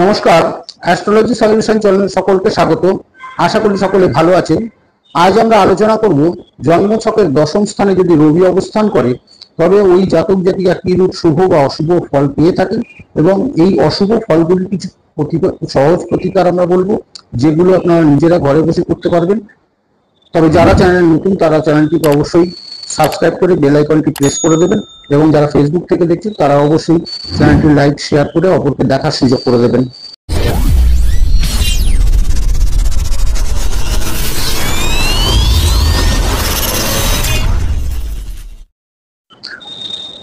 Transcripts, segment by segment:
নমস্কার, astrology solution চ্যানেলে সকলকে স্বাগত। আশা করি সকলে ভালো আছেন। আজ আমরা আলোচনা করব জন্মছকের দশম স্থানে যদি রবি অবস্থান করে তবে ওই জাতক জাতিকা কি রূপ শুভ বা অশুভ ফল পেয়ে থাকেন, এবং এই অশুভ ফলগুলির কিছু সহজ প্রতিকার আমরা বলবো, যেগুলো আপনারা নিজেরা ঘরে বসে করতে পারবেন। তবে যারা চ্যানেল নতুন তারা চ্যানেলটিকে অবশ্যই সাবস্ক্রাইব করে বেল আইকনটি প্রেস করে দেবেন, এবং যারা ফেসবুক থেকে দেখছেন তারা অবশ্যই চ্যানেলটি লাইক শেয়ার করে অপরকে দেখার সুযোগ করে দেবেন।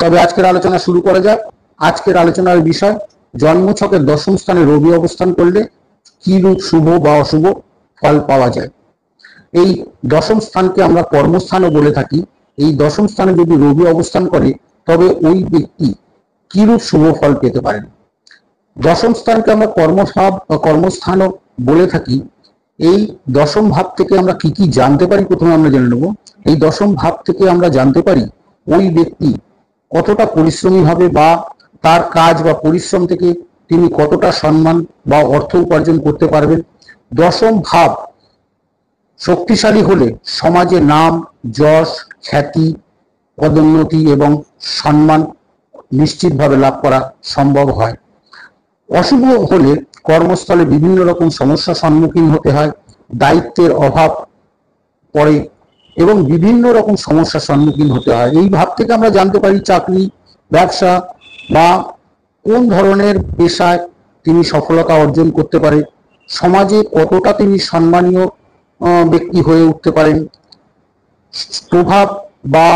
তবে আজকের আলোচনা শুরু করা যাক। আজকের আলোচনার বিষয় জন্মছকের দশম স্থানে রবি অবস্থান করলে কি রূপ শুভ বা অশুভ ফল পাওয়া যায়। এই দশম স্থানকে আমরা কর্মস্থানও বলে থাকি। এই দশম স্থানে যদি রবি অবস্থান করে তবে ওই ব্যক্তি কিরূপ শুভ ফল পেতে পারেন। দশম স্থানকে আমরা কর্মভাব বা কর্মস্থানও বলে থাকি। এই দশম ভাব থেকে আমরা কি কি জানতে পারি, প্রথমে আমরা জেনে নেব। এই দশম ভাব থেকে আমরা জানতে পারি ওই ব্যক্তি কতটা পরিশ্রমী হবে, বা তার কাজ বা পরিশ্রম থেকে তিনি কতটা সম্মান বা অর্থ উপার্জন করতে পারবেন। দশম ভাব শক্তিশালী হলে সমাজে নাম, যশ, খ্যাতি, পদোন্নতি এবং সম্মান নিশ্চিতভাবে লাভ করা সম্ভব হয়। অশুভ হলে কর্মস্থলে বিভিন্ন রকম সমস্যার সম্মুখীন হতে হয়, দায়িত্বের অভাব পড়ে এবং বিভিন্ন রকম সমস্যার সম্মুখীন হতে হয়। এই ভাব থেকে আমরা জানতে পারি চাকরি, ব্যবসা বা কোন ধরনের পেশায় তিনি সফলতা অর্জন করতে পারে, সমাজে কতটা তিনি সম্মানীয় ব্যক্তি হয়ে উঠতে পারেন, প্রভাব বা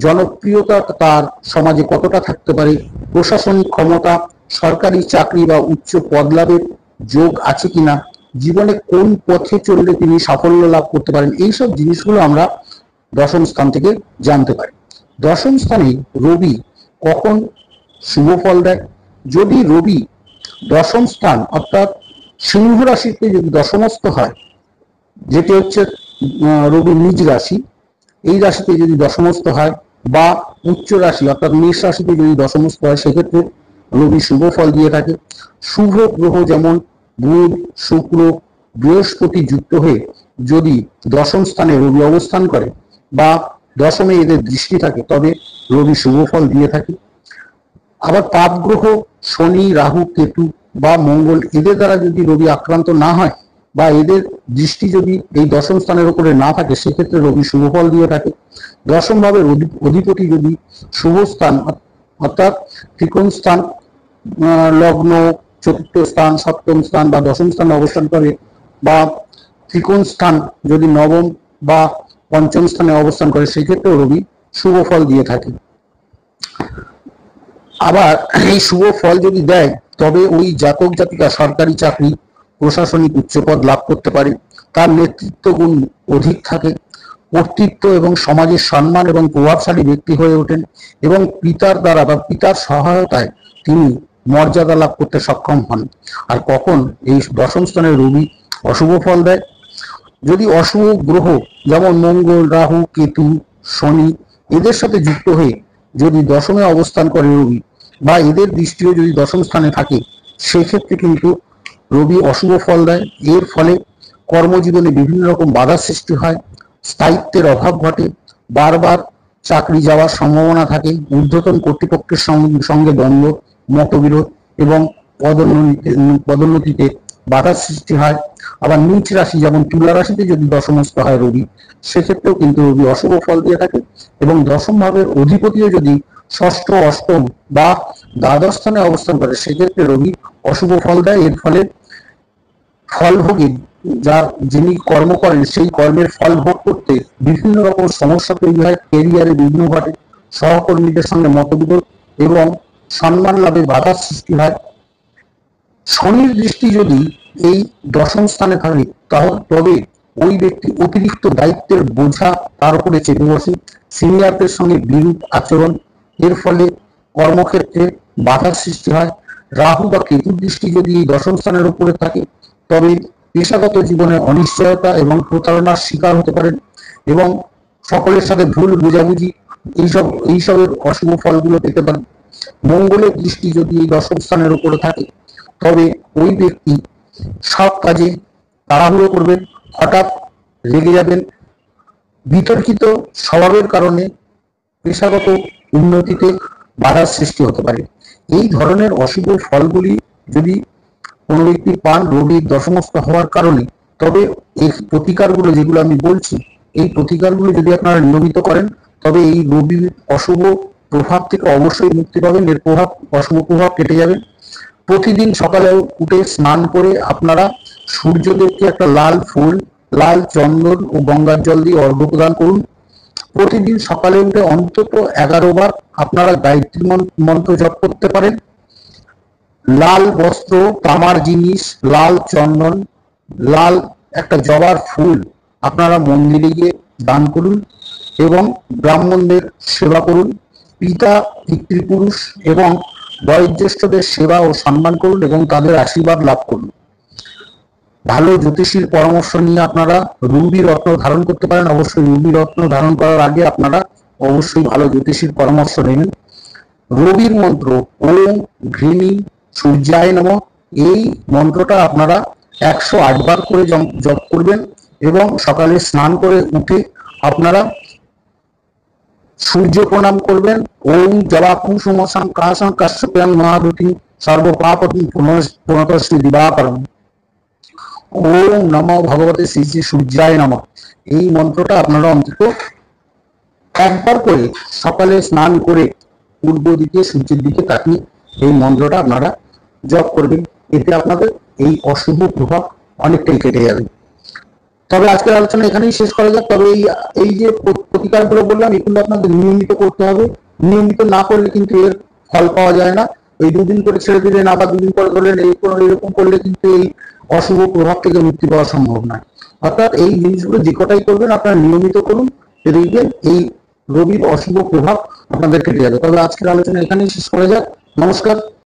জনপ্রিয়তা তার সমাজে কতটা থাকতে পারে, প্রশাসনিক ক্ষমতা, সরকারি চাকরি বা উচ্চ পদ লাভের যোগ আছে কিনা, জীবনে কোন পথে চললে তিনি সাফল্য লাভ করতে পারেন। এইসব জিনিসগুলো আমরা দশম স্থান থেকে জানতে পারি। দশম স্থানে রবি কখন শুভ ফল দেয়? যদি রবি দশম স্থান অর্থাৎ সিংহ রাশিতে যদি দশমস্থ হয়, যেটি হচ্ছে রবি নিজ রাশি, এই রাশিতে যদি দশমস্থ হয়, বা উচ্চ রাশি অর্থাৎ মেষ রাশিতে যদি দশমস্থ হয়, সেক্ষেত্রে রবি শুভ ফল দিয়ে থাকে। শুভ গ্রহ যেমন বুধ, শুক্র, বৃহস্পতি যুক্ত হয়ে যদি দশম স্থানে রবি অবস্থান করে বা দশমে এদের দৃষ্টি থাকে তবে রবি শুভ ফল দিয়ে থাকে। আবার পাপ গ্রহ শনি, রাহু, কেতু বা মঙ্গল এদের দ্বারা যদি রবি আক্রান্ত না হয় বা এদের দৃষ্টি যদি এই দশম স্থানের উপরে না থাকে, সেক্ষেত্রে রবি শুভ ফল দিয়ে থাকে। দশম ভাবের অধিপতি যদি শুভ স্থান অর্থাৎ ত্রিকোণ স্থান, লগ্ন, চতুর্থ স্থান, সপ্তম স্থান বা দশম স্থানে অবস্থান করে, বা ত্রিকোণ স্থান যদি নবম বা পঞ্চম স্থানে অবস্থান করে, সেক্ষেত্রে রবি শুভ ফল দিয়ে থাকে। আবার এই শুভ ফল যদি দেয় তবে ওই জাতক জাতিকা সরকারি চাকরি, প্রশাসনিক উচ্চপদ লাভ করতে পারে, তার নেতৃত্ব গুণ অধিক থাকে, কর্তৃত্ব এবং সমাজের সম্মান এবং প্রভাবশালী ব্যক্তি হয়ে ওঠেন, এবং পিতার দ্বারা বা পিতার সহায়তায় তিনি মর্যাদা লাভ করতে সক্ষম হন। আর কখন এই দশম স্থানে রবি অশুভ ফল দেয়? যদি অশুভ গ্রহ যেমন মঙ্গল, রাহু, কেতু, শনি এদের সাথে যুক্ত হয়ে যদি দশমে অবস্থান করে রবি, বা এদের দৃষ্টিও যদি দশম স্থানে থাকে, সেক্ষেত্রে কিন্তু রবি অশুভ ফল দেয়। এর ফলে কর্মজীবনে বিভিন্ন রকম বাধার সৃষ্টি হয়, স্থায়িত্বের অভাব ঘটে, বারবার চাকরি যাওয়ার সম্ভাবনা থাকে, ঊর্ধ্বতন কর্তৃপক্ষের সঙ্গে দ্বন্দ্ব, মতবিরোধ এবং পদোন্নতিতে বাধার সৃষ্টি হয়। আবার নিচ রাশি যেমন তুলা রাশিতে যদি দশমস্থ হয় রবি, সেক্ষেত্রেও কিন্তু রবি অশুভ ফল দিয়ে থাকে। এবং দশম ভাবের অধিপতিও যদি ষষ্ঠ, অষ্টম বা দ্বাদশ স্থানে অবস্থান করে, সেক্ষেত্রে রবি অশুভ ফল দেয়। এর ফলে ফলভোগী যিনি কর্ম করেন সেই কর্মের ফল ভোগ করতে বিভিন্ন রকম সমস্যা তৈরি হয়, ক্যারিয়ারে বিঘ্ন ঘটে, সহকর্মীদের সঙ্গে মতবিরোধ এবং সম্মান লাভে বাধার সৃষ্টি হয়। শনির দৃষ্টি যদি এই দশম স্থানে থাকে তবে ওই ব্যক্তি অতিরিক্ত দায়িত্বের বোঝা তার উপরে চেপে বসে, সিনিয়রদের সঙ্গে বিরূপ আচরণ, এর ফলে কর্মক্ষেত্রে বাধার সৃষ্টি হয়। রাহু বা কেতুর দৃষ্টি যদি এই দশম স্থানের উপরে থাকে তবে পেশাগত জীবনে অনিশ্চয়তা এবং প্রতারণার শিকার হতে পারেন, এবং সকলের সাথে ভুল বোঝাবুঝি এইসবের অশুভ ফলগুলো পেতে পারেন। মঙ্গলের দৃষ্টি যদি এই দশম স্থানের উপরে থাকে তবে ওই ব্যক্তি সব কাজে তাড়াহুড়ো করবেন, হঠাৎ রেগে যাবেন, বিতর্কিত স্বভাবের কারণে পেশাগত উন্নতিতে বাধার সৃষ্টি হতে পারে। এই ধরনের অশুভ ফলগুলি যদি কোনো ব্যক্তি পান রবির দশমস্ত হওয়ার কারণে, তবে এই প্রতিকারগুলো যেগুলো আমি বলছি, এই প্রতিকারগুলো যদি আপনারা নিয়মিত করেন, তবে এই রবির অশুভ প্রভাব থেকে অবশ্যই মুক্তি পাবেন, এর প্রভাব, অশুভ প্রভাব কেটে যাবে। প্রতিদিন সকালে উঠে স্নান করে আপনারা সূর্যদেবকে একটা লাল ফুল, লাল চন্দন ও গঙ্গার জল দিয়ে অর্ঘ্য প্রদান করুন। প্রতিদিন সকালে উঠে অন্তত 11 বার আপনারা গায়ত্রী মন্ত্র জপ করতে পারেন। লাল বস্ত্র, তামার জিনিস, লাল চন্দন, লাল একটা জবার ফুল আপনারা মন্দিরে গিয়ে দান করুন এবং ব্রাহ্মণদের সেবা করুন। পিতা, পিতৃপুরুষ এবং বয়োজ্যেষ্ঠদের সেবা ও সম্মান করুন এবং তাদের আশীর্বাদ লাভ করুন। ভালো জ্যোতিষীর পরামর্শ নিয়ে আপনারা রুবি রত্ন ধারণ করতে পারেন। অবশ্যই রুবি রত্ন ধারণ করার আগে আপনারা অবশ্যই ভালো জ্যোতিষীর পরামর্শ নেবেন। রবির মন্ত্র ওম ঘৃণী সূর্যায় নমঃ, এই মন্ত্রটা আপনারা 108 বার করে জপ করবেন এবং সকালে স্নান করে উঠে আপনারা সূর্য প্রণাম করবেন। ওম জবাকুম সুমসাং কাশাং কাশ্যপ্যাং মহাদুতি সর্বপাপতি পুনতশ্রী দিবাকরম, ওম নমো ভগবতে শ্রী শ্রী সূর্যায় নমঃ। এই মন্ত্রটা আপনারা অন্তত একবার করে সকালে স্নান করে পূর্ব দিকে সূর্যের দিকে তাকিয়ে এই মন্ত্রটা আপনারা জপ করবেন। এতে আপনাদের এই অশুভ প্রভাব অনেকটাই কেটে যাবে। তবে আজকের আলোচনা এখানেই শেষ করা যাক। তবে এই যে প্রতিকারগুলো বললাম, এগুলো আপনাদের নিয়মিত করতে হবে। নিয়মিত না করলে কিন্তু এর ফল পাওয়া যায় না। এই 2 দিন করে ছেড়ে দিলেন, আবার 2 দিন করে ধরলেন, এরকম করলে কিন্তু এই অশুভ প্রভাব থেকে মুক্তি পাওয়া সম্ভব নয়। অর্থাৎ এই জিনিসগুলো যে কটাই করবেন আপনারা নিয়মিত করুন, দেখবেন এই রবির অশুভ প্রভাব আপনাদের কেটে যাবে। তবে আজকের আলোচনা এখানেই শেষ করা যাক। নমস্কার।